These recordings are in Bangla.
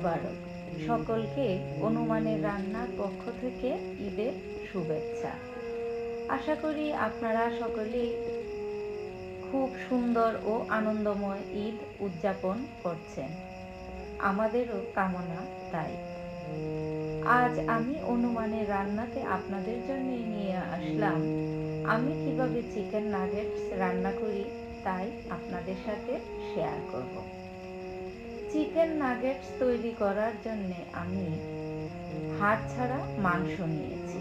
মুবারক। সকলকে অনুমানের রান্নার পক্ষ থেকে ঈদের শুভেচ্ছা। আশা করি আপনারা সকলেই খুব সুন্দর ও আনন্দময় ঈদ উদযাপন করছেন। আমাদেরও কামনা তাই। আজ আমি অনুমানের রান্নাতে আপনাদের জন্য নিয়ে আসলাম আমি কিভাবে চিকেন নাগেটস রান্না করি, তাই আপনাদের সাথে শেয়ার করব। চিকেন নাগেটস তৈরি করার জন্য আমি হাড় ছাড়া মাংস নিয়েছি।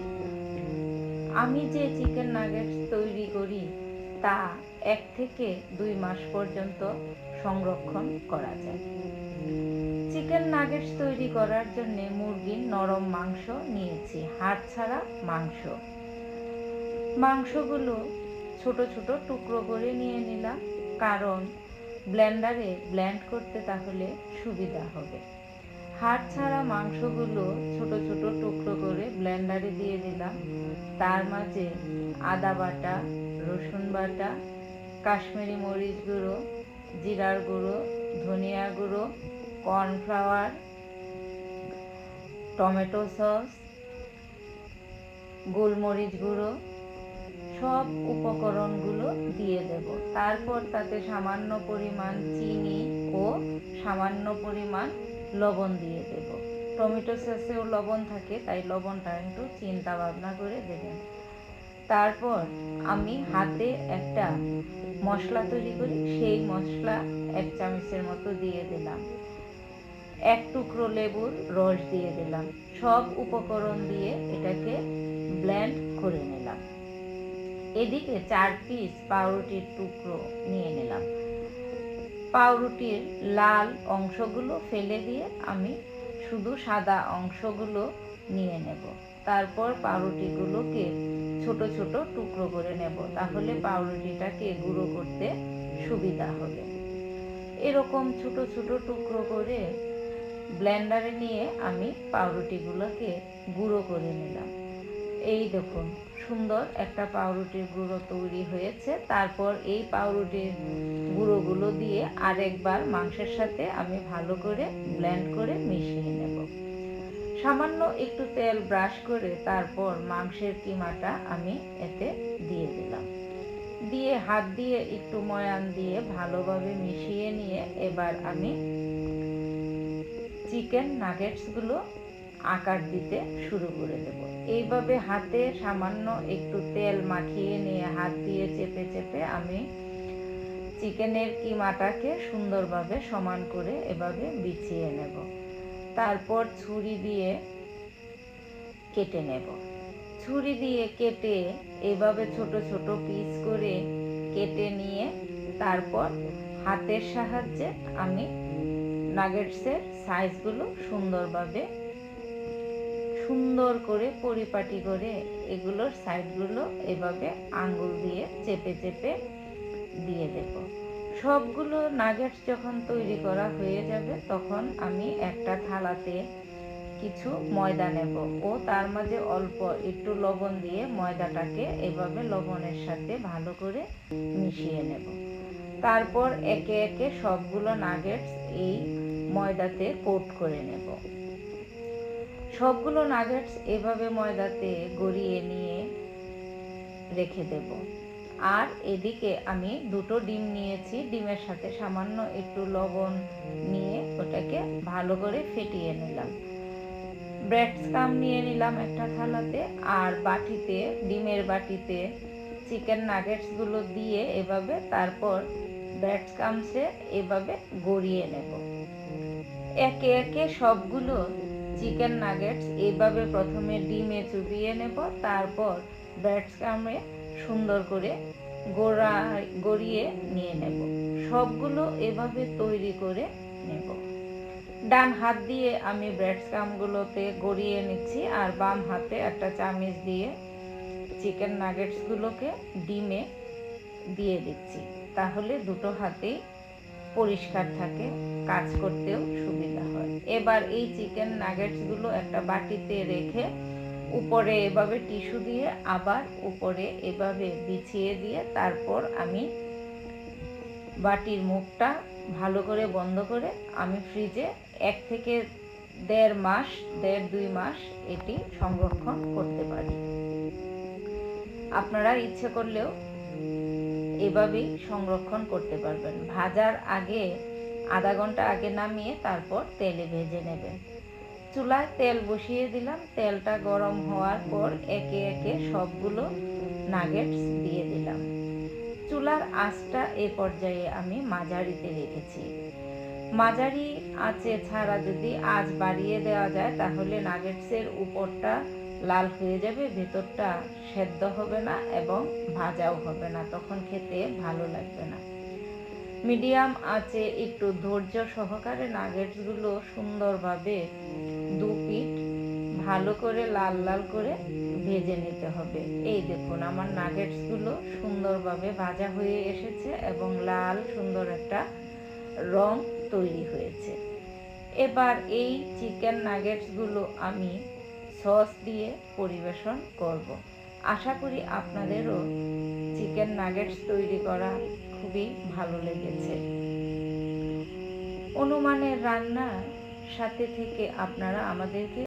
আমি যে চিকেন নাগেটস তৈরি করি তা 1 থেকে 2 মাস পর্যন্ত সংরক্ষণ করা যায়। চিকেন নাগেটস তৈরি করার জন্য মুরগির নরম মাংস নিয়েছি, হাড় ছাড়া মাংস। মাংসগুলো ছোট ছোট টুকরো করে নিয়ে নিলাম, কারণ ব্লেন্ডারে ব্লেন্ড করতে তাহলে সুবিধা হবে। হাড় ছাড়া মাংসগুলো ছোট ছোট টুকরো করে ব্লেন্ডারে দিয়ে দিলাম। তার মাঝে আদা বাটা, রসুন বাটা, কাশ্মীরি মরিচ গুঁড়ো, জিরার গুঁড়ো, ধনিয়া গুঁড়ো, কর্নফ্লাওয়ার, টমেটো সস, গোলমরিচ গুঁড়ো, সব উপকরণগুলো দিয়ে দেব। তারপর তাতে সামান্য পরিমাণ চিনি ও সামান্য পরিমাণ লবণ দিয়ে দেব। টমেটো সসেও লবণ থাকে, তাই লবণটা একটু চিন্তা ভাবনা করে দেবেন। তারপর আমি হাতে একটা মশলা তৈরি করি, সেই মশলা 1 চামচের মতো দিয়ে দিলাম। 1 টুকরো লেবুর রস দিয়ে দিলাম। সব উপকরণ দিয়ে এটাকে ব্লেন্ড করে নিলাম। এদিকে 4 পিস পাউরুটির টুকরো নিয়ে নিলাম। পাউরুটির লাল অংশগুলো ফেলে দিয়ে আমি শুধু সাদা অংশগুলো নিয়ে নেব। তারপর পাউরুটিগুলোকে ছোট ছোট টুকরো করে নেব, তাহলে পাউরুটিটাকে গুঁড়ো করতে সুবিধা হবে। এরকম ছোট ছোট টুকরো করে ব্লেন্ডারে নিয়ে আমি পাউরুটিগুলোকে গুঁড়ো করে নিলাম। এই দেখুন, সুন্দর একটা পাউরুটির গুঁড়ো তৈরি হয়েছে। তারপর এই পাউরুটির গুঁড়োগুলো দিয়ে আরেকবার মাংসের সাথে আমি ভালো করে ব্লেন্ড করে মিশিয়ে নেব। সামান্য একটু তেল ব্রাশ করে তারপর মাংসের কিমাটা আমি এতে দিয়ে দিলাম। দিয়ে হাত দিয়ে একটু ময়ান দিয়ে ভালোভাবে মিশিয়ে নিয়ে এবার আমি চিকেন নাগেটসগুলো আকার দিতে শুরু করে দেব। এইভাবে হাতে সামান্য একটু তেল মাখিয়ে নিয়ে হাত দিয়ে চেপে চেপে আমি চিকেনের কিমাটাকে সুন্দরভাবে সমান করে এভাবে বিছিয়ে নেব। তারপর ছুরি দিয়ে কেটে নেব। ছুরি দিয়ে কেটে এভাবে ছোট ছোট পিস করে কেটে নিয়ে তারপর হাতের সাহায্যে আমি নাগেটসের সাইজগুলো সুন্দর করে পরিপাটি করে এগুলোর সাইডগুলো এভাবে আঙ্গুল দিয়ে চেপে চেপে দিয়ে দেব। সবগুলো নাগেটস যখন তৈরি করা হয়ে যাবে তখন আমি একটা থালাতে কিছু ময়দা নেব ও তার মাঝে অল্প একটু লবণ দিয়ে ময়দাটাকে এভাবে লবণের সাথে ভালো করে মিশিয়ে নেব। তারপর একে একে সবগুলো নাগেটস এই ময়দাতে কোট করে নেব। সবগুলো নাগেটস এভাবে ময়দাতে গড়িয়ে নিয়ে রেখে দেব। আর এদিকে আমি 2টো ডিম নিয়েছি, ডিমের সাথে সামান্য একটু লবণ নিয়ে ওটাকে ভালো করে ফেটিয়ে নিলাম। ব্রেড স্ক্রাম্ব নিয়ে নিলাম একটা থালাতে, আর বাটিতে, ডিমের বাটিতে চিকেন নাগেটসগুলো দিয়ে এভাবে তারপর ব্রেড স্ক্রাম্বসে এভাবে গড়িয়ে নেব। একে একে সবগুলো চিকেন নাগেটস এইভাবে প্রথমে ডিমে চুবিয়ে নেব, তারপর ব্রেড স্ক্রাম্বে সুন্দর করে গড়িয়ে নিয়ে নেব। সবগুলো এভাবে তৈরি করে নেব। ডান হাত দিয়ে আমি ব্রেড স্ক্রাম্বগুলোতে গড়িয়ে নিচ্ছি, আর বাম হাতে একটা চামচ দিয়ে চিকেন নাগেটসগুলোকে ডিমে দিয়ে দিচ্ছি। তাহলে 2টো হাতেই পরিষ্কার থাকে, কাজ করতেও সুবিধা হয়। এবার এই চিকেন নাগেটসগুলো একটা বাটিতে রেখে উপরে এভাবে টিস্যু দিয়ে আবার উপরে এভাবে বিছিয়ে দিয়ে তারপর আমি বাটির মুখটা ভালো করে বন্ধ করে আমি ফ্রিজে 1 থেকে মাস 1.5-2 মাস এটি সংরক্ষণ করতে পারি। আপনারা ইচ্ছে করলেও এভাবেই সংরক্ষণ করতে পারবেন। ভাজার আগে আধা ঘন্টা আগে নামিয়ে তারপর তেলে ভেজে নেবেন। চুলায় তেল বসিয়ে দিলাম। তেলটা গরম হওয়ার পর একে একে সবগুলো নাগেটস দিয়ে দিলাম। চুলার আঁচটা এ পর্যায়ে আমি মাঝারিতে রেখেছি। মাঝারি আঁচে ছাড়া যদি আঁচ বাড়িয়ে দেওয়া যায় তাহলে নাগেটসের উপরটা লাল হয়ে যাবে, ভেতরটা সেদ্ধ হবে না এবং ভাজাও হবে না, তখন খেতে ভালো লাগবে না। মিডিয়াম আঁচে একটু ধৈর্য সহকারে নাগেটসগুলো সুন্দরভাবে দু পিঠ ভালো করে লাল লাল করে ভেজে নিতে হবে। এই দেখুন আমার নাগেটসগুলো সুন্দরভাবে ভাজা হয়ে এসেছে এবং লাল সুন্দর একটা রং তৈরি হয়েছে। এবার এই চিকেন নাগেটসগুলো আমি সস দিয়ে পরিবেশন করব। আশা করি আপনাদেরও চিকেন নাগেটস তৈরি করা খুবই ভালো লেগেছে। অনুমানের রান্নার সাথে থেকে আপনারা আমাদেরকে